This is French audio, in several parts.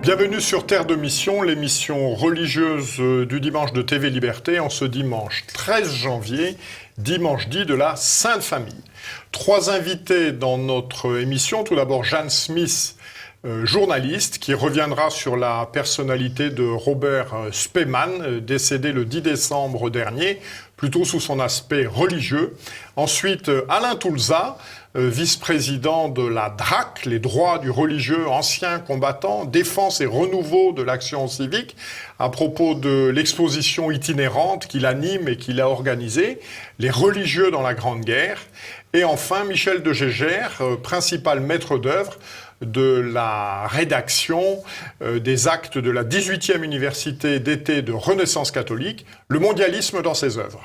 Bienvenue sur Terre de Mission, l'émission religieuse du dimanche de TV Liberté, en ce dimanche 13 janvier, dimanche dit de la Sainte Famille. Trois invités dans notre émission. Tout d'abord, Jeanne Smith, journaliste, qui reviendra sur la personnalité de Robert Spemann, décédé le 10 décembre dernier, plutôt sous son aspect religieux. Ensuite, Alain Toulza, vice-président de la DRAC, les droits du religieux ancien combattant, défense et renouveau de l'action civique, à propos de l'exposition itinérante qu'il anime et qu'il a organisée, les religieux dans la Grande Guerre. Et enfin, Michel de Gégère, principal maître d'œuvre de la rédaction des actes de la 18e université d'été de Renaissance catholique, le mondialisme dans ses œuvres.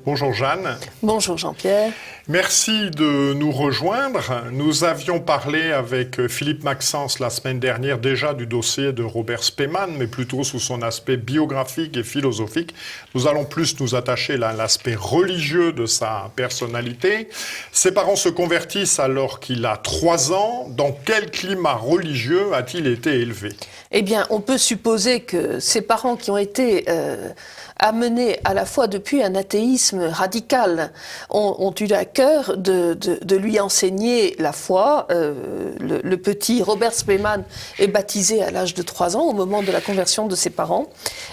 Bonjour Jeanne. Bonjour Jean-Pierre. Merci de nous rejoindre. Nous avions parlé avec Philippe Maxence la semaine dernière déjà du dossier de Robert Spemann, mais plutôt sous son aspect biographique et philosophique. Nous allons plus nous attacher à l'aspect religieux de sa personnalité. Ses parents se convertissent alors qu'il a 3 ans. Dans quel climat religieux a-t-il été élevé ? Eh bien, on peut supposer que ses parents qui ont été amenés à la fois depuis un athéisme radical ont eu à cœur de lui enseigner la foi. Le petit Robert Spemann est baptisé à l'âge de 3 ans au moment de la conversion de ses parents,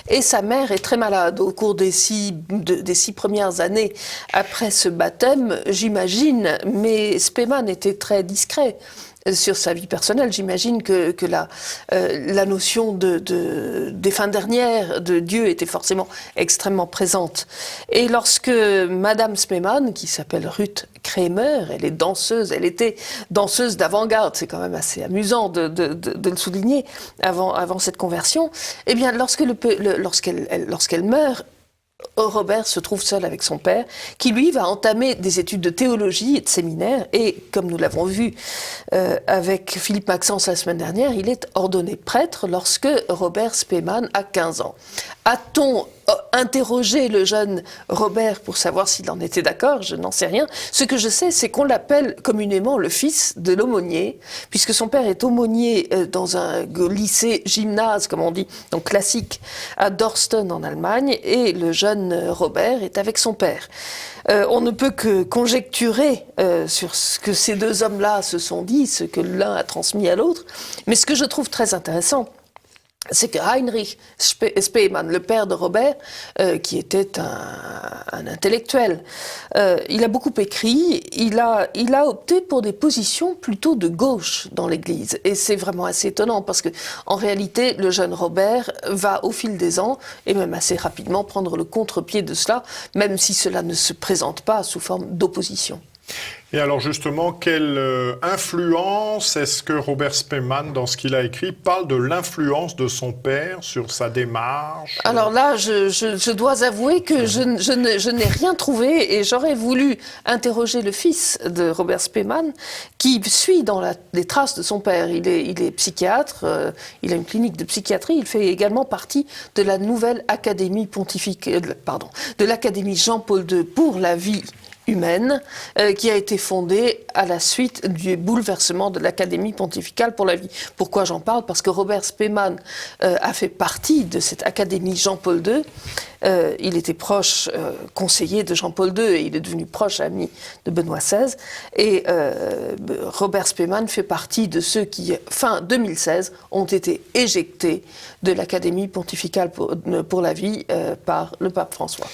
et sa mère est très malade au cours des 6 premières années après ce baptême, j'imagine, mais Spemann était très discret sur sa vie personnelle. J'imagine que la notion des fins dernières de Dieu était forcément extrêmement présente. Et lorsque Madame Spemann, qui s'appelle Ruth Kramer, elle était danseuse d'avant-garde, c'est quand même assez amusant de le souligner, avant cette conversion, eh bien lorsqu'elle meurt, Robert se trouve seul avec son père, qui lui va entamer des études de théologie et de séminaire, et comme nous l'avons vu avec Philippe Maxence la semaine dernière, il est ordonné prêtre lorsque Robert Spemann a 15 ans. A-t-on interrogé le jeune Robert pour savoir s'il en était d'accord? Je n'en sais rien. Ce que je sais, c'est qu'on l'appelle communément le fils de l'aumônier, puisque son père est aumônier dans un lycée-gymnase, comme on dit, donc classique, à Dorsten en Allemagne, et le jeune Robert est avec son père. On ne peut que conjecturer sur ce que ces deux hommes-là se sont dit, ce que l'un a transmis à l'autre, mais ce que je trouve très intéressant, c'est que Heinrich Spemann, le père de Robert, qui était un intellectuel, il a beaucoup écrit, il a opté pour des positions plutôt de gauche dans l'Église. Et c'est vraiment assez étonnant parce que, en réalité, le jeune Robert va au fil des ans, et même assez rapidement, prendre le contre-pied de cela, même si cela ne se présente pas sous forme d'opposition. Et alors justement, quelle influence est-ce que Robert Spemann, dans ce qu'il a écrit, parle de l'influence de son père sur sa démarche? Alors là, je dois avouer que je n'ai rien trouvé, et j'aurais voulu interroger le fils de Robert Spemann, qui suit dans les traces de son père. Il est psychiatre, il a une clinique de psychiatrie, il fait également partie de la nouvelle académie de l'Académie Jean-Paul II pour la vie humaine, qui a été fondée à la suite du bouleversement de l'Académie pontificale pour la vie. Pourquoi j'en parle? Parce que Robert Spemann a fait partie de cette Académie Jean-Paul II. Il était proche conseiller de Jean-Paul II et il est devenu proche ami de Benoît XVI. Et Robert Spemann fait partie de ceux qui, fin 2016, ont été éjectés de l'Académie pontificale pour la vie par le pape François.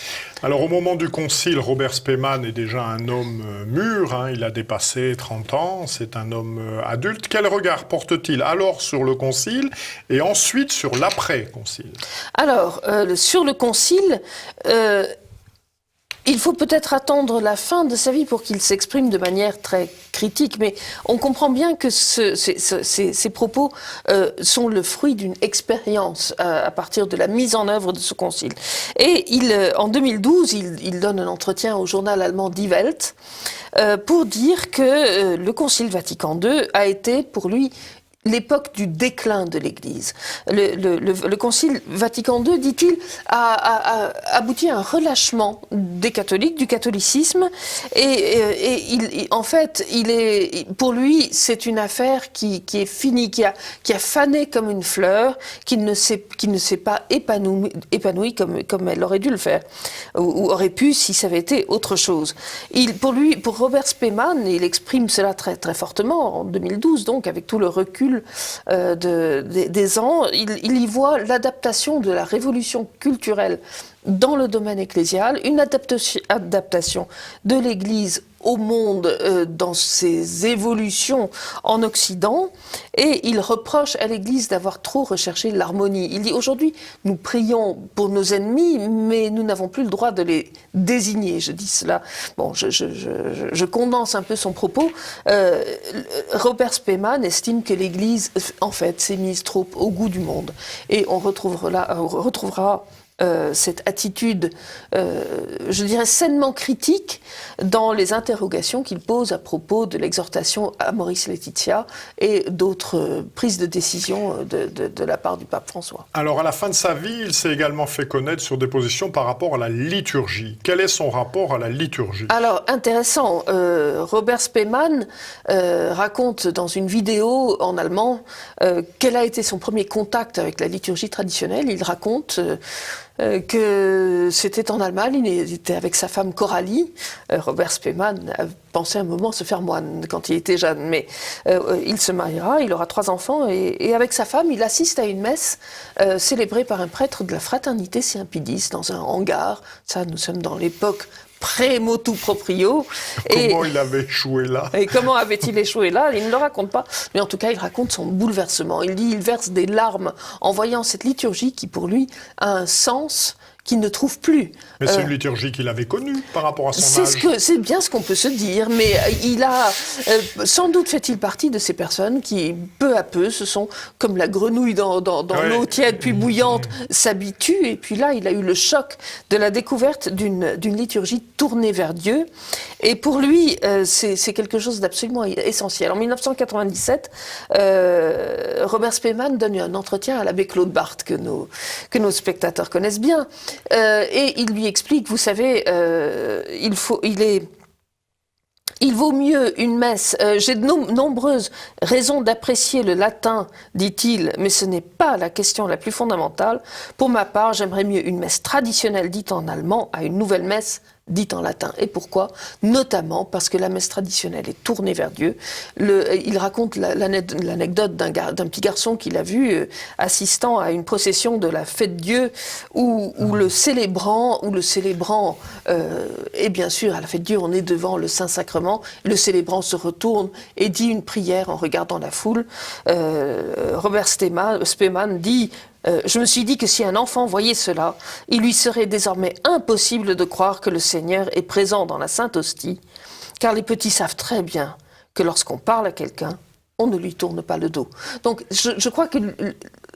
Alors au moment du concile, Robert Spemann est déjà un homme mûr, il a dépassé 30 ans, c'est un homme adulte. Quel regard porte-t-il alors sur le concile et ensuite sur l'après-concile? Alors, sur le concile, il faut peut-être attendre la fin de sa vie pour qu'il s'exprime de manière très critique, mais on comprend bien que ces propos sont le fruit d'une expérience à partir de la mise en œuvre de ce concile. Et en 2012, il donne un entretien au journal allemand Die Welt pour dire que le Concile Vatican II a été pour lui l'époque du déclin de l'Église. Le Concile Vatican II, dit-il, a abouti à un relâchement des catholiques, du catholicisme, et en fait, pour lui, c'est une affaire qui est finie, qui a fané comme une fleur, qui ne s'est pas épanouie comme elle aurait dû le faire, ou aurait pu si ça avait été autre chose. Pour Robert Spemann, il exprime cela très, très fortement en 2012, donc avec tout le recul des ans, il y voit l'adaptation de la révolution culturelle dans le domaine ecclésial, une adaptation de l'Église au monde dans ses évolutions en Occident, et il reproche à l'Église d'avoir trop recherché l'harmonie. Il dit aujourd'hui, nous prions pour nos ennemis, mais nous n'avons plus le droit de les désigner. Je dis cela, bon, je condense un peu son propos. Robert Spemann estime que l'Église, en fait, s'est mise trop au goût du monde, et on retrouvera cette attitude, je dirais, sainement critique dans les interrogations qu'il pose à propos de l'exhortation Amoris Laetitia et d'autres prises de décision de la part du pape François. Alors, à la fin de sa vie, il s'est également fait connaître sur des positions par rapport à la liturgie. Quel est son rapport à la liturgie? Alors, intéressant, Robert Spemann raconte dans une vidéo en allemand quel a été son premier contact avec la liturgie traditionnelle. Il raconte que c'était en Allemagne, il était avec sa femme Coralie. Robert Spemann a pensé un moment se faire moine quand il était jeune, mais il se mariera, il aura 3 enfants, et avec sa femme, il assiste à une messe célébrée par un prêtre de la Fraternité Saint-Pidis dans un hangar. Ça, nous sommes dans l'époque pré-motu proprio. Comment il avait échoué là? Et comment avait-il échoué là? Il ne le raconte pas, mais en tout cas, il raconte son bouleversement. Il dit, il verse des larmes en voyant cette liturgie qui, pour lui, a un sens qu'il ne trouve plus. Mais c'est une liturgie qu'il avait connue par rapport à son âge. C'est bien ce qu'on peut se dire, mais il a sans doute fait-il partie de ces personnes qui, peu à peu, se sont, comme la grenouille dans l'eau tiède puis bouillante, s'habituent. Et puis là, il a eu le choc de la découverte d'une liturgie tournée vers Dieu. Et pour lui, c'est quelque chose d'absolument essentiel. En 1997, Robert Spemann donne un entretien à l'abbé Claude Barthes, que nos spectateurs connaissent bien. Et il lui explique, vous savez, il vaut mieux une messe. J'ai de nombreuses raisons d'apprécier le latin, dit-il, mais ce n'est pas la question la plus fondamentale. Pour ma part, j'aimerais mieux une messe traditionnelle dite en allemand à une nouvelle messe dite en latin. Et pourquoi? Notamment parce que la messe traditionnelle est tournée vers Dieu. Il raconte l'anecdote d'un petit garçon qu'il a vu assistant à une procession de la fête Dieu où le célébrant, et bien sûr à la fête Dieu on est devant le Saint-Sacrement, le célébrant se retourne et dit une prière en regardant la foule. Robert Spemann dit je me suis dit que si un enfant voyait cela, il lui serait désormais impossible de croire que le Seigneur est présent dans la Sainte Hostie, car les petits savent très bien que lorsqu'on parle à quelqu'un, on ne lui tourne pas le dos. Donc je crois que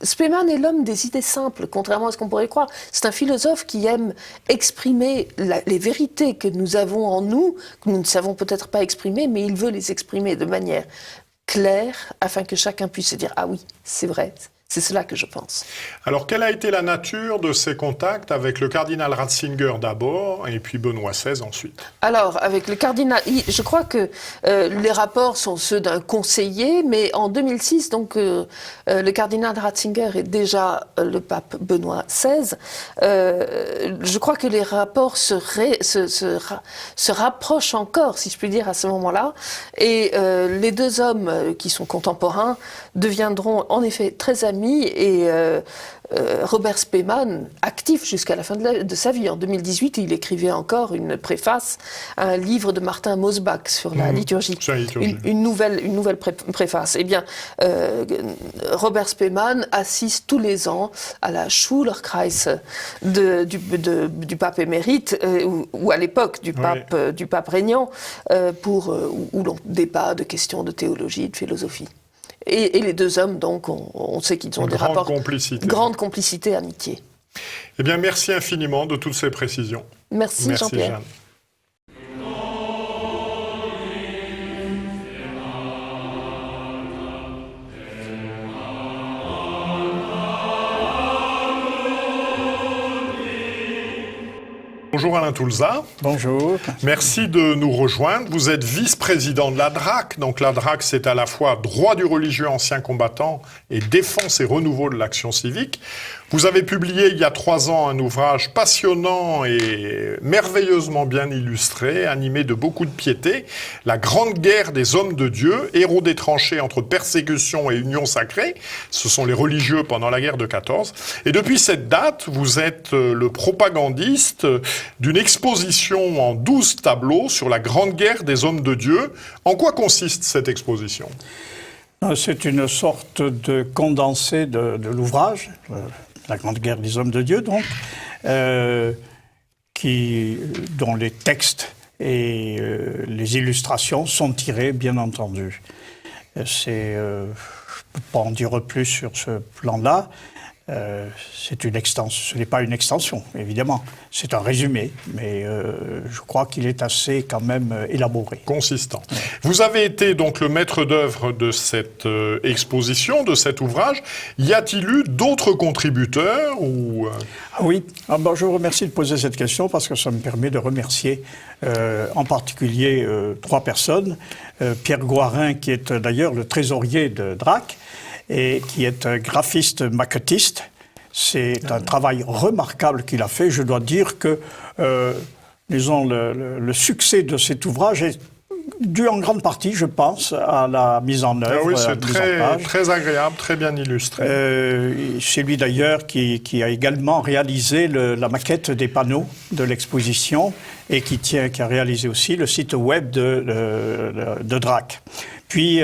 Spemann est l'homme des idées simples, contrairement à ce qu'on pourrait croire. C'est un philosophe qui aime exprimer les vérités que nous avons en nous, que nous ne savons peut-être pas exprimer, mais il veut les exprimer de manière claire, afin que chacun puisse se dire « Ah oui, c'est vrai ». C'est cela que je pense. Alors, quelle a été la nature de ces contacts avec le cardinal Ratzinger d'abord et puis Benoît XVI ensuite? Alors, avec le cardinal, je crois que les rapports sont ceux d'un conseiller, mais en 2006, donc, le cardinal Ratzinger est déjà le pape Benoît XVI. Je crois que les rapports se rapprochent encore, si je puis dire, à ce moment-là. Et les deux hommes qui sont contemporains deviendront en effet très amis. Et Robert Spemann, actif jusqu'à la fin de sa vie. En 2018, il écrivait encore une préface à un livre de Martin Mosbach sur la liturgie. Une nouvelle préface. Eh bien, Robert Spemann assiste tous les ans à la Schulerkreis du pape émérite, ou à l'époque du pape régnant, où l'on débat de questions de théologie et de philosophie. Et les deux hommes, donc, on sait qu'ils ont des rapports... Grande complicité, amitié. Eh bien, merci infiniment de toutes ces précisions. Merci Jean-Pierre. Jeanne. Bonjour Alain Toulza. Bonjour. Merci de nous rejoindre. Vous êtes vice-président de la DRAC. Donc la DRAC, c'est à la fois droit du religieux ancien combattant et défense et renouveau de l'action civique. Vous avez publié il y a 3 ans un ouvrage passionnant et merveilleusement bien illustré, animé de beaucoup de piété, La Grande Guerre des Hommes de Dieu, héros des tranchées entre persécution et union sacrée. Ce sont les religieux pendant la guerre de 14. Et depuis cette date, vous êtes le propagandiste d'une exposition en 12 tableaux sur la Grande Guerre des Hommes de Dieu. En quoi consiste cette exposition ? C'est une sorte de condensé de l'ouvrage, La Grande Guerre des Hommes de Dieu, donc, dont les textes et les illustrations sont tirés, bien entendu. Je ne peux pas en dire plus sur ce plan-là. C'est une extension. Ce n'est pas une extension, évidemment. C'est un résumé, mais je crois qu'il est assez quand même élaboré. Consistant. Ouais. Vous avez été donc le maître d'œuvre de cette exposition, de cet ouvrage. Y a-t-il eu d'autres contributeurs ou Oui. Je vous remercie de poser cette question parce que ça me permet de remercier en particulier 3 personnes. Pierre Gouarin, qui est d'ailleurs le trésorier de DRAC, et qui est un graphiste maquettiste. C'est un travail remarquable qu'il a fait. Je dois dire que, disons, le succès de cet ouvrage est dû en grande partie, je pense, à la mise en œuvre. Oui, c'est très agréable, très bien illustré. C'est lui d'ailleurs qui a également réalisé la maquette des panneaux de l'exposition et qui a réalisé aussi le site web de DRAC. Puis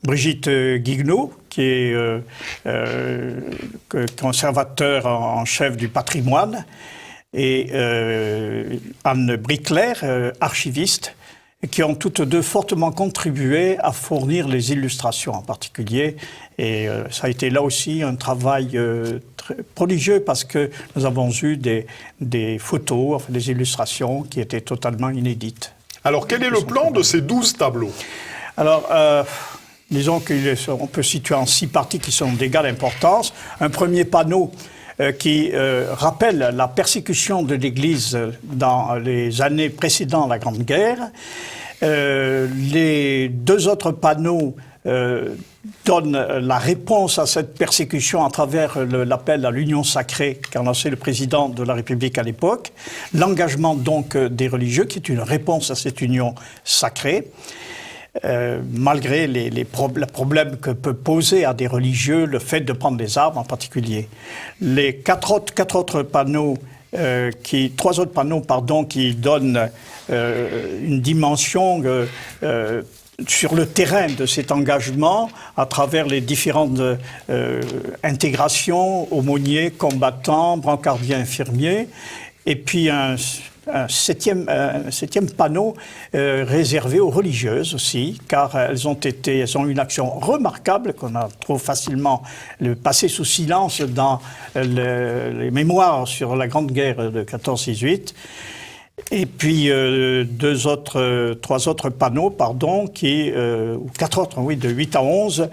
Brigitte Guignot, qui est conservateur en chef du patrimoine, et Anne Bricler, archiviste, qui ont toutes deux fortement contribué à fournir les illustrations en particulier. Et ça a été là aussi un travail très prodigieux parce que nous avons eu des photos, enfin, des illustrations qui étaient totalement inédites. Alors quel est le plan de ces 12 tableaux ? Alors, disons qu'on peut situer en 6 parties qui sont d'égale importance. Un premier panneau qui rappelle la persécution de l'Église dans les années précédant la Grande Guerre. Les 2 autres panneaux donnent la réponse à cette persécution à travers l'appel à l'union sacrée qu'a lancé le président de la République à l'époque. L'engagement donc des religieux qui est une réponse à cette union sacrée. Malgré les problèmes que peut poser à des religieux le fait de prendre des armes en particulier. Les 3 autres panneaux qui donnent une dimension sur le terrain de cet engagement à travers les différentes intégrations, aumôniers, combattants, brancardiers, infirmiers, et puis un 7e panneau réservé aux religieuses aussi, car elles ont eu une action remarquable qu'on a trop facilement passé sous silence dans les mémoires sur la Grande Guerre de 14-18. Et puis 3 autres panneaux, ou 4 autres, oui, de 8 à 11,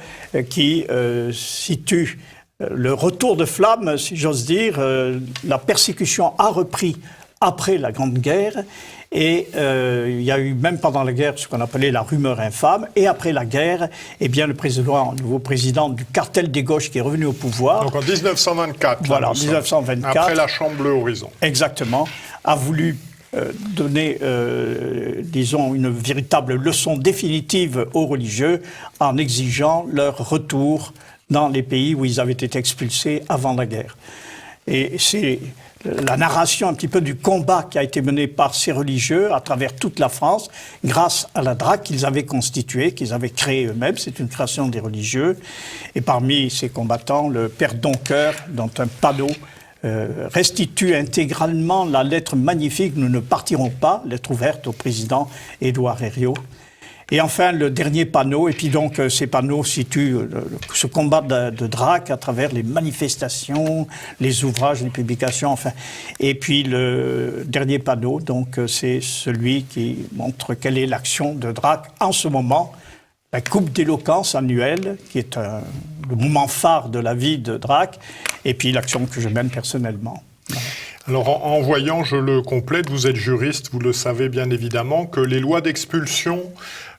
qui situent le retour de flamme, si j'ose dire. La persécution a repris après la Grande Guerre, et il y a eu même pendant la guerre ce qu'on appelait la rumeur infâme, et après la guerre, eh bien, le nouveau président du cartel des gauches qui est revenu au pouvoir. Donc en 1924. Voilà, en 1924. Après la Chambre bleue horizon. Exactement, a voulu donner, disons, une véritable leçon définitive aux religieux en exigeant leur retour dans les pays où ils avaient été expulsés avant la guerre. Et c'est la narration un petit peu du combat qui a été mené par ces religieux à travers toute la France, grâce à la DRAC qu'ils avaient constituée, qu'ils avaient créée eux-mêmes. C'est une création des religieux. Et parmi ces combattants, le père Doncoeur, dont un panneau restitue intégralement la lettre magnifique « Nous ne partirons pas », lettre ouverte au président Édouard Herriot. Et enfin, le dernier panneau, et puis donc ces panneaux situent ce combat de DRAC à travers les manifestations, les ouvrages, les publications, enfin. Et puis le dernier panneau, donc c'est celui qui montre quelle est l'action de DRAC en ce moment, la coupe d'éloquence annuelle, qui est le moment phare de la vie de DRAC, et puis l'action que je mène personnellement. Voilà. Alors en voyant, je le complète, vous êtes juriste, vous le savez bien évidemment, que les lois d'expulsion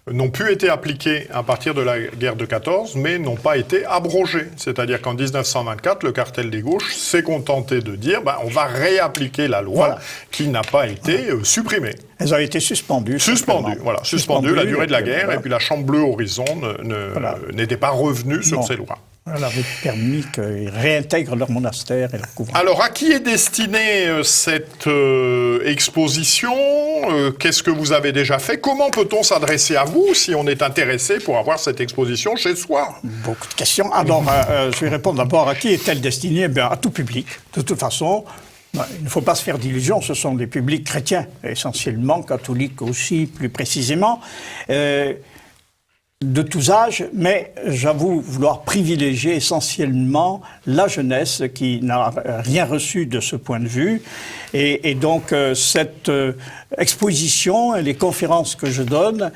n'ont plus été appliquées à partir de la guerre de 14, mais n'ont pas été abrogées. C'est-à-dire qu'en 1924, le cartel des gauches s'est contenté de dire on va réappliquer la loi qui n'a pas été supprimée. Elles ont été suspendues. Suspendues la durée de la guerre, et puis la Chambre bleue Horizon n'était pas revenue sur ces lois. Elle avait permis qu'ils réintègrent leur monastère et leur couvent. Alors, à qui est destinée cette exposition? Qu'est-ce que vous avez déjà fait? Comment peut-on s'adresser à vous si on est intéressé pour avoir cette exposition chez soi? Beaucoup de questions. Alors, je vais répondre d'abord à qui est-elle destinée? À tout public. De toute façon, il ne faut pas se faire d'illusions. Ce sont des publics chrétiens, essentiellement, catholiques aussi, plus précisément. De tous âges, mais j'avoue vouloir privilégier essentiellement la jeunesse qui n'a rien reçu de ce point de vue. Et donc cette exposition et les conférences que je donne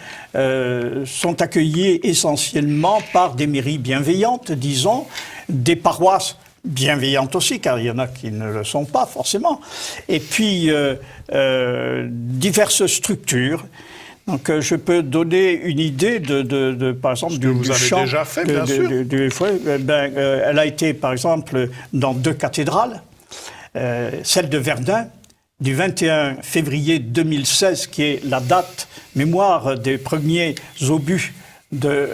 sont accueillies essentiellement par des mairies bienveillantes, disons, des paroisses bienveillantes aussi, car il y en a qui ne le sont pas forcément, et puis diverses structures. Donc, je peux donner une idée par exemple, du vous avez chant déjà fait, bien sûr. Elle a été, par exemple, dans 2 cathédrales. Celle de Verdun, du 21 février 2016, qui est la date mémoire des premiers obus de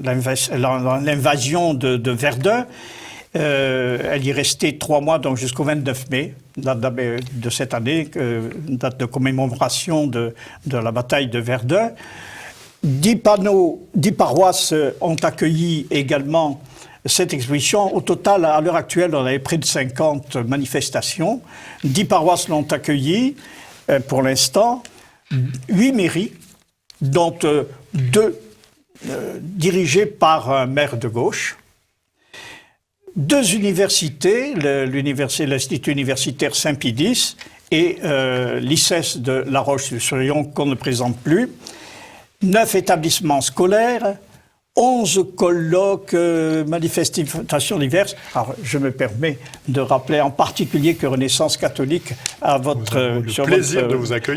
l'invasion de Verdun. Elle y est restée 3 mois, donc jusqu'au 29 mai, date de cette année, date de commémoration de la bataille de Verdun. 10 paroisses ont accueilli également cette exposition. Au total, à l'heure actuelle, on avait près de 50 manifestations. 10 paroisses l'ont accueillie pour l'instant. 8 mairies, dont 2 dirigées par un maire de gauche. 2 universités, l'Institut universitaire Saint-Pie-X et l'ICES de La Roche-sur-Yon, qu'on ne présente plus. 9 établissements scolaires, 11 colloques, manifestations diverses. Alors, je me permets de rappeler en particulier que Renaissance catholique, sur votre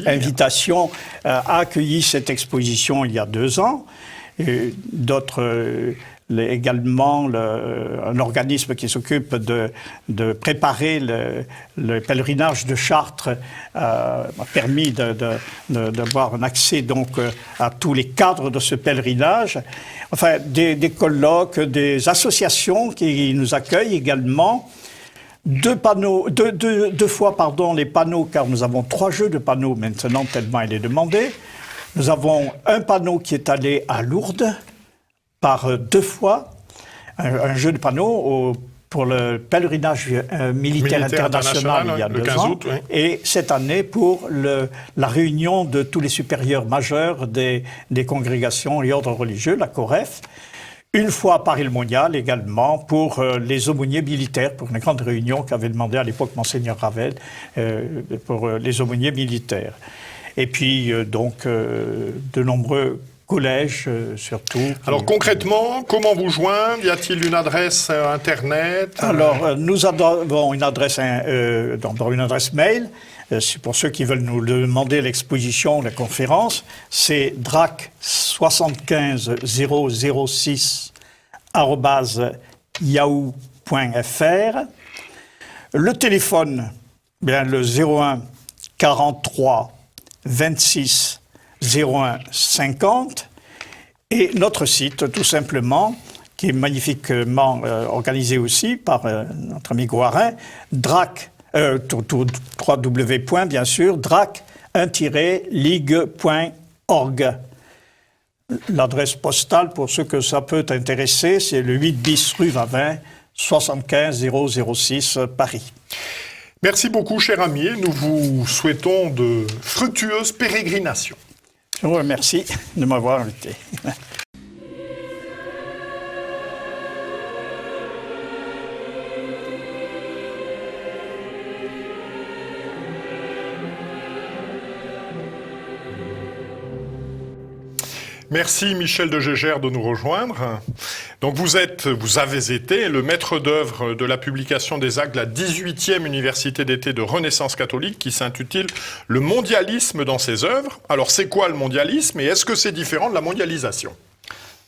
invitation, a accueilli cette exposition il y a 2 ans. Et d'autres... également un organisme qui s'occupe de préparer le pèlerinage de Chartres m'a permis d'avoir un accès donc à tous les cadres de ce pèlerinage. Enfin, des colloques, des associations qui nous accueillent également. 2 fois les panneaux, car nous avons 3 jeux de panneaux maintenant, tellement il est demandé. Nous avons un panneau qui est allé à Lourdes, par 2 fois, un jeu de panneaux pour le pèlerinage militaire international il y a 2 ans, août, oui. Et cette année pour la réunion de tous les supérieurs majeurs des congrégations et ordres religieux, la COREF. 1 fois à Paris-le-Monial également pour les aumôniers militaires, pour une grande réunion qu'avait demandé à l'époque Monseigneur Ravel pour les aumôniers militaires. Et puis donc de nombreux collège surtout. Alors concrètement, comment vous joindre? Y a-t-il une adresse internet? Alors nous avons une adresse mail. Pour ceux qui veulent nous demander l'exposition, la conférence, c'est drac75006@yahoo.fr. Le téléphone, le 01 43 26 01 50, et notre site, tout simplement, qui est magnifiquement organisé aussi par notre ami Guarin, www, bien sûr, drac1-ligue.org. L'adresse postale, pour ceux que ça peut intéresser, c'est le 8 bis rue Vavin, 75 006 Paris. Merci beaucoup, cher ami, et nous vous souhaitons de fructueuses pérégrinations. Je vous remercie de m'avoir invité. Merci Michel de Gégère de nous rejoindre. Donc vous avez été le maître d'œuvre de la publication des actes de la 18e Université d'été de Renaissance catholique qui s'intitule « Le mondialisme dans ses œuvres ». Alors c'est quoi le mondialisme et est-ce que c'est différent de la mondialisation ?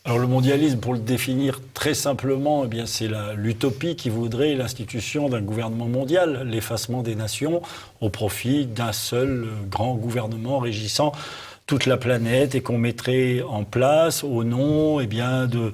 Alors le mondialisme, pour le définir très simplement, eh bien c'est l'utopie qui voudrait l'institution d'un gouvernement mondial, l'effacement des nations au profit d'un seul grand gouvernement régissant toute la planète et qu'on mettrait en place au nom eh bien, de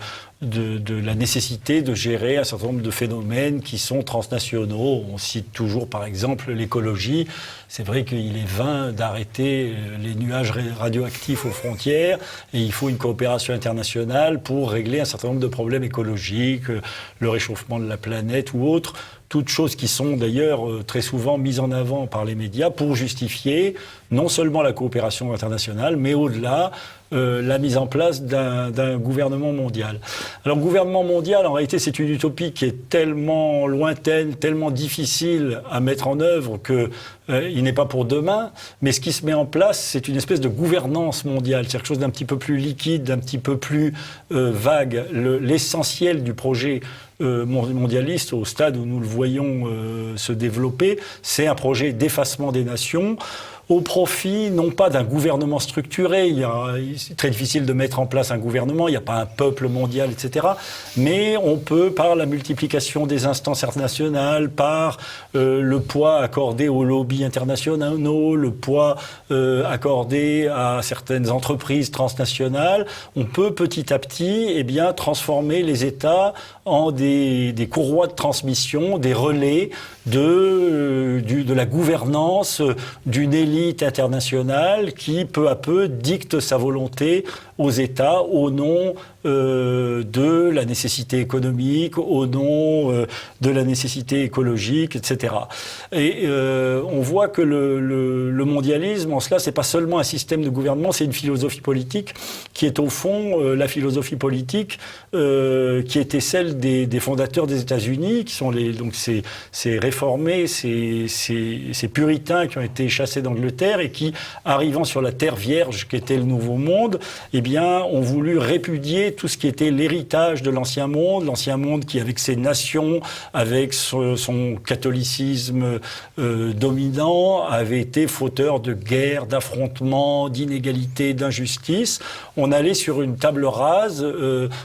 la nécessité de gérer un certain nombre de phénomènes qui sont transnationaux. On cite toujours par exemple l'écologie. C'est vrai qu'il est vain d'arrêter les nuages radioactifs aux frontières et il faut une coopération internationale pour régler un certain nombre de problèmes écologiques, le réchauffement de la planète ou autres. Toutes choses qui sont d'ailleurs très souvent mises en avant par les médias pour justifier non seulement la coopération internationale, mais au-delà, la mise en place d'un gouvernement mondial. Alors, gouvernement mondial, en réalité, c'est une utopie qui est tellement lointaine, tellement difficile à mettre en œuvre que il n'est pas pour demain. Mais ce qui se met en place, c'est une espèce de gouvernance mondiale. C'est quelque chose d'un petit peu plus liquide, d'un petit peu plus vague. L'essentiel du projet mondialiste, au stade où nous le voyons se développer, c'est un projet d'effacement des nations au profit, non pas d'un gouvernement structuré, c'est très difficile de mettre en place un gouvernement, il n'y a pas un peuple mondial, etc. Mais on peut, par la multiplication des instances internationales, par le poids accordé aux lobbies internationaux, le poids accordé à certaines entreprises transnationales, on peut petit à petit eh bien, transformer les États en des courroies de transmission, des relais de la gouvernance d'une élite internationale qui, peu à peu, dicte sa volonté aux États au nom de la nécessité économique, au nom de la nécessité écologique, etc. Et on voit que le mondialisme, en cela, c'est pas seulement un système de gouvernement, c'est une philosophie politique qui est au fond la philosophie politique qui était celle des fondateurs des États-Unis, qui sont donc ces réformés, ces puritains qui ont été chassés d'Angleterre et qui, arrivant sur la terre vierge qu'était le Nouveau Monde, eh bien, ont voulu répudier tout ce qui était l'héritage de l'Ancien Monde qui, avec ses nations, avec son catholicisme dominant, avait été fauteur de guerre, d'affrontements, d'inégalités, d'injustice. On allait sur une table rase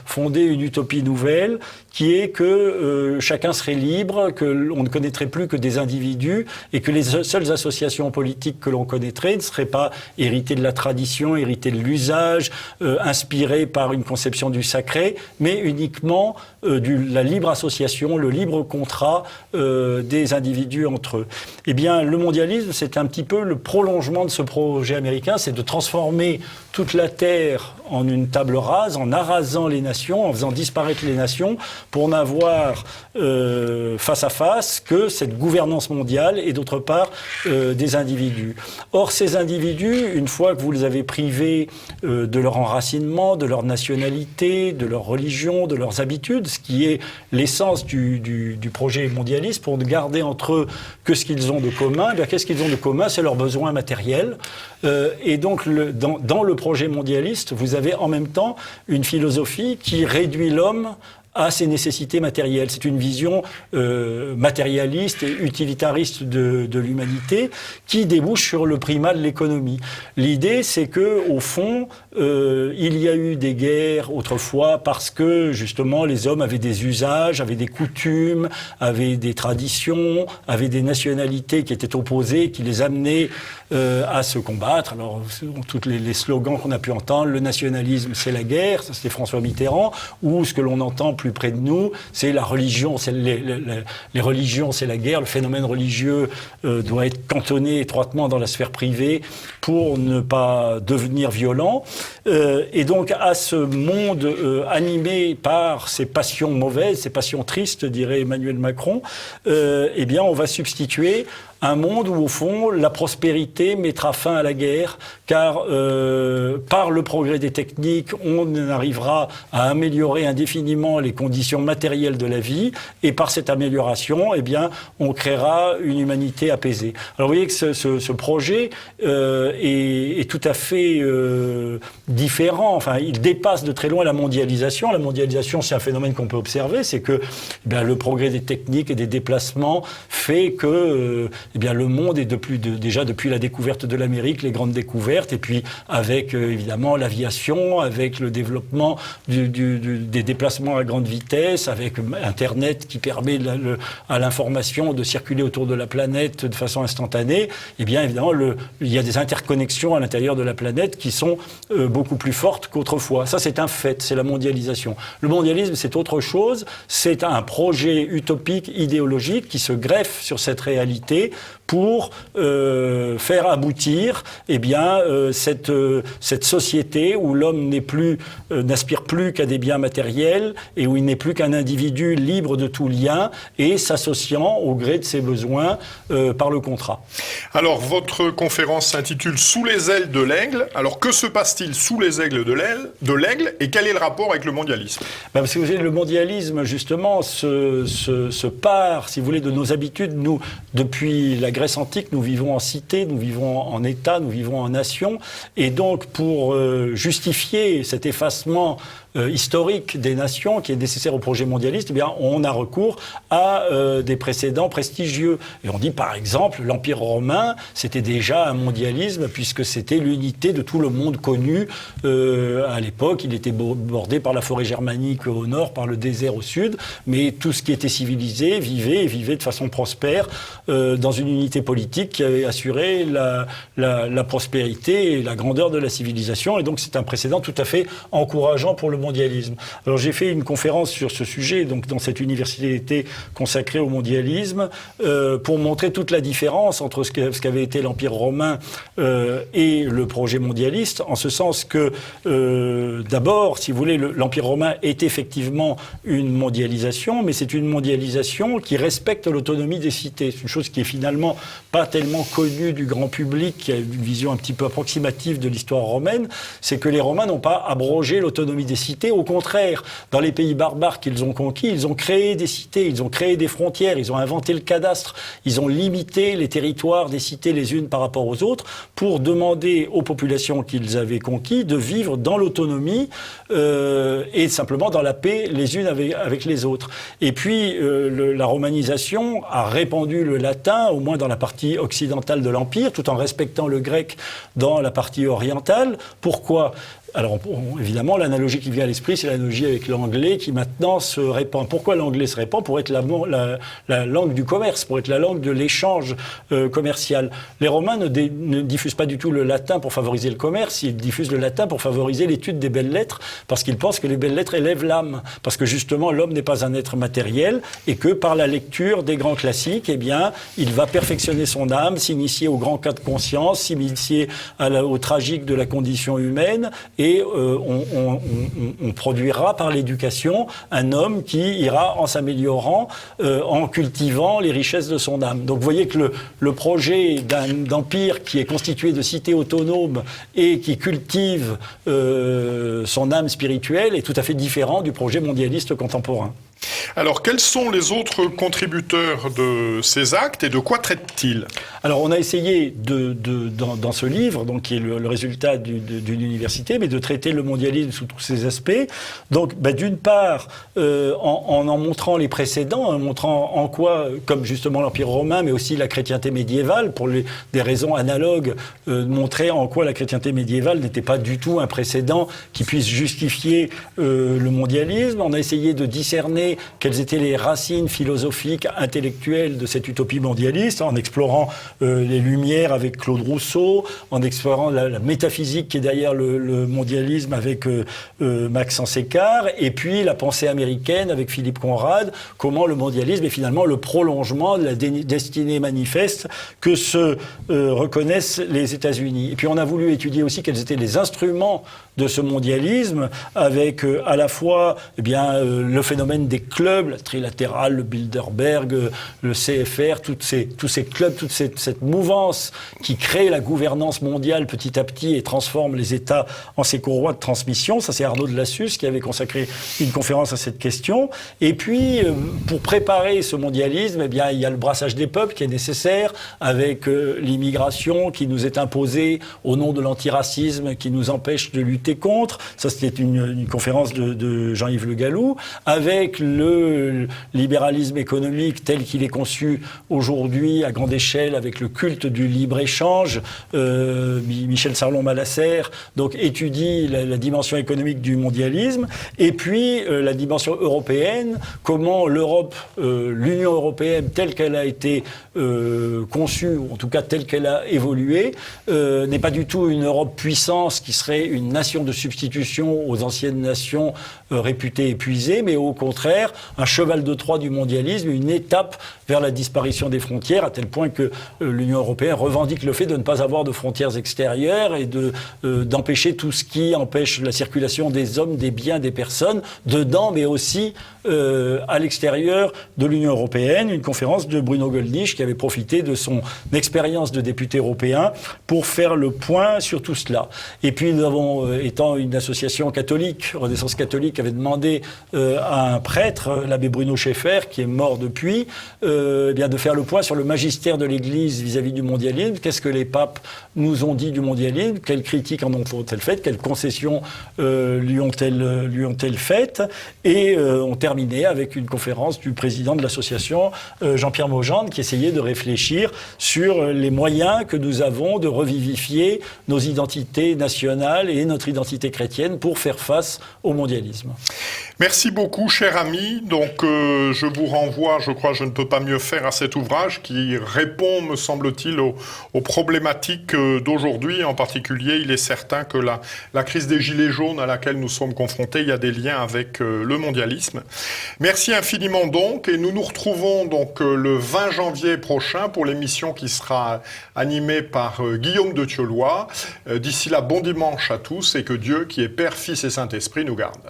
fonder une utopie nouvelle qui est que chacun serait libre, qu'on ne connaîtrait plus que des individus et que les seules associations politiques que l'on connaîtrait ne seraient pas héritées de la tradition, héritées de l'usage, inspirées par une conception du sacré, mais uniquement la libre association, le libre contrat des individus entre eux. Eh bien, le mondialisme, c'est un petit peu le prolongement de ce projet américain, c'est de transformer toute la Terre en une table rase, en arasant les nations, en faisant disparaître les nations, pour n'avoir face à face que cette gouvernance mondiale et d'autre part des individus. Or, ces individus, une fois que vous les avez privés de leur enracinement, de leur nationalité, de leur religion, de leurs habitudes, ce qui est l'essence du projet mondialiste, pour ne garder entre eux que ce qu'ils ont de commun, eh bien, qu'est-ce qu'ils ont de commun? C'est leurs besoins matériels. Et donc, dans le projet mondialiste, vous avez en même temps une philosophie qui réduit l'homme à ses nécessités matérielles. C'est une vision matérialiste et utilitariste de l'humanité qui débouche sur le primat de l'économie. L'idée, c'est que, au fond, il y a eu des guerres autrefois parce que, justement, les hommes avaient des usages, avaient des coutumes, avaient des traditions, avaient des nationalités qui étaient opposées, qui les amenaient à se combattre. Alors, tous les slogans qu'on a pu entendre, le nationalisme, c'est la guerre, ça c'était François Mitterrand, ou ce que l'on entend plus près de nous, c'est la religion, c'est les religions, c'est la guerre, le phénomène religieux doit être cantonné étroitement dans la sphère privée pour ne pas devenir violent. Et donc, à ce monde animé par ces passions mauvaises, ces passions tristes, dirait Emmanuel Macron, eh bien, on va substituer un monde où, au fond, la prospérité mettra fin à la guerre, car par le progrès des techniques, on arrivera à améliorer indéfiniment les conditions matérielles de la vie, et par cette amélioration, eh bien, on créera une humanité apaisée. Alors vous voyez que ce projet est tout à fait différent. Enfin, il dépasse de très loin la mondialisation. La mondialisation, c'est un phénomène qu'on peut observer, c'est que le progrès des techniques et des déplacements fait que le monde est déjà depuis la découverte de l'Amérique, les grandes découvertes, et puis avec évidemment l'aviation, avec le développement des déplacements à grande vitesse, avec Internet qui permet à l'information de circuler autour de la planète de façon instantanée, eh bien évidemment il y a des interconnexions à l'intérieur de la planète qui sont beaucoup plus fortes qu'autrefois. Ça, c'est un fait, c'est la mondialisation. Le mondialisme, c'est autre chose, c'est un projet utopique, idéologique qui se greffe sur cette réalité pour faire aboutir cette société où l'homme n'aspire plus qu'à des biens matériels et où il n'est plus qu'un individu libre de tout lien et s'associant au gré de ses besoins par le contrat. Alors, votre conférence s'intitule « Sous les ailes de l'aigle ». Alors, que se passe-t-il sous les ailes de l'aigle et quel est le rapport avec le mondialisme ? Parce que vous savez, le mondialisme, justement, se part, si vous voulez, de nos habitudes. Nous, depuis la Grèce antique, nous vivons en cité, nous vivons en État, nous vivons en nation. Et donc, pour justifier cet effacement historique des nations qui est nécessaire au projet mondialiste, eh bien, on a recours à des précédents prestigieux. Et on dit, par exemple, l'Empire romain, c'était déjà un mondialisme puisque c'était l'unité de tout le monde connu. À l'époque, il était bordé par la forêt germanique au nord, par le désert au sud, mais tout ce qui était civilisé vivait de façon prospère dans une unité politique qui avait assuré la prospérité et la grandeur de la civilisation. Et donc, c'est un précédent tout à fait encourageant pour le mondialisme. Alors j'ai fait une conférence sur ce sujet, donc dans cette université consacrée au mondialisme, pour montrer toute la différence entre ce qu'avait été l'Empire romain et le projet mondialiste, en ce sens que d'abord, si vous voulez, l'Empire romain est effectivement une mondialisation, mais c'est une mondialisation qui respecte l'autonomie des cités. C'est une chose qui est finalement pas tellement connue du grand public, qui a une vision un petit peu approximative de l'histoire romaine, c'est que les Romains n'ont pas abrogé l'autonomie des cités. Au contraire, dans les pays barbares qu'ils ont conquis, ils ont créé des cités, ils ont créé des frontières, ils ont inventé le cadastre, ils ont limité les territoires des cités les unes par rapport aux autres pour demander aux populations qu'ils avaient conquis de vivre dans l'autonomie et simplement dans la paix les unes avec les autres. Et puis, la romanisation a répandu le latin, au moins dans la partie occidentale de l'Empire, tout en respectant le grec dans la partie orientale. Pourquoi ? Alors, évidemment, l'analogie qui vient à l'esprit, c'est l'analogie avec l'anglais qui maintenant se répand. Pourquoi l'anglais se répand ? Pour être la langue du commerce, pour être la langue de l'échange commercial. Les Romains ne diffusent pas du tout le latin pour favoriser le commerce, ils diffusent le latin pour favoriser l'étude des belles lettres, parce qu'ils pensent que les belles lettres élèvent l'âme, parce que justement, l'homme n'est pas un être matériel, et que par la lecture des grands classiques, eh bien, il va perfectionner son âme, s'initier aux grands cas de conscience, s'initier au tragique de la condition humaine, et on produira par l'éducation un homme qui ira en s'améliorant, en cultivant les richesses de son âme. Donc vous voyez que le projet d'empire qui est constitué de cités autonomes et qui cultive son âme spirituelle est tout à fait différent du projet mondialiste contemporain. Alors, quels sont les autres contributeurs de ces actes et de quoi traitent-ils ? Alors, on a essayé dans ce livre, donc qui est le résultat d'une université, mais de traiter le mondialisme sous tous ses aspects. Donc, d'une part, en montrant les précédents, en montrant en quoi, comme justement l'Empire romain, mais aussi la chrétienté médiévale, pour des raisons analogues, montrer en quoi la chrétienté médiévale n'était pas du tout un précédent qui puisse justifier le mondialisme. On a essayé de discerner quelles étaient les racines philosophiques, intellectuelles de cette utopie mondialiste, en explorant les Lumières avec Claude Rousseau, en explorant la métaphysique qui est derrière le mondialisme avec Maxence Écart, et puis la pensée américaine avec Philippe Conrad, comment le mondialisme est finalement le prolongement de la destinée manifeste que se reconnaissent les États-Unis. Et puis on a voulu étudier aussi quels étaient les instruments de ce mondialisme, avec à la fois le phénomène des clubs, la Trilatérale, le Bilderberg, le CFR, tous ces clubs, toute cette mouvance qui crée la gouvernance mondiale petit à petit et transforme les États en ces courroies de transmission. Ça, c'est Arnaud de Lassus qui avait consacré une conférence à cette question. Et puis, pour préparer ce mondialisme, eh bien, il y a le brassage des peuples qui est nécessaire, avec l'immigration qui nous est imposée au nom de l'antiracisme, qui nous empêche de lutter contre. Ça, c'était une conférence de Jean-Yves Le Gallou, avec le libéralisme économique tel qu'il est conçu aujourd'hui à grande échelle, avec le culte du libre-échange. Michel Sarlon-Malasser donc étudie la dimension économique du mondialisme, et puis la dimension européenne, comment l'Europe, l'Union européenne telle qu'elle a été conçue, ou en tout cas telle qu'elle a évolué, n'est pas du tout une Europe puissance qui serait une nation de substitution aux anciennes nations réputées épuisées, mais au contraire un cheval de Troie du mondialisme, une étape vers la disparition des frontières, à tel point que l'Union européenne revendique le fait de ne pas avoir de frontières extérieures et d'empêcher tout ce qui empêche la circulation des hommes, des biens, des personnes, dedans, mais aussi à l'extérieur de l'Union européenne. Une conférence de Bruno Gollnisch qui avait profité de son expérience de député européen pour faire le point sur tout cela. Et puis nous avons, étant une association catholique, Renaissance catholique, avait demandé à un prêtre, l'abbé Bruno Schaeffer, qui est mort depuis, eh bien de faire le point sur le magistère de l'Église vis-à-vis du mondialisme. Qu'est-ce que les papes nous ont dit du mondialisme? Quelles critiques en ont-elles faites? Quelles concessions lui ont-elles faites? Et on terminé avec une conférence du président de l'association, Jean-Pierre Maugendre, qui essayait de réfléchir sur les moyens que nous avons de revivifier nos identités nationales et notre identité chrétienne pour faire face au mondialisme. Merci beaucoup, cher ami. Donc, je vous renvoie, je crois, je ne peux pas mieux faire, à cet ouvrage qui répond, me semble-t-il, aux problématiques d'aujourd'hui. En particulier, il est certain que la crise des Gilets jaunes à laquelle nous sommes confrontés, il y a des liens avec le mondialisme. Merci infiniment donc, et nous nous retrouvons donc le 20 janvier prochain pour l'émission qui sera animée par Guillaume de Thiolois. D'ici là, bon dimanche à tous, et que Dieu, qui est Père, Fils et Saint-Esprit, nous garde.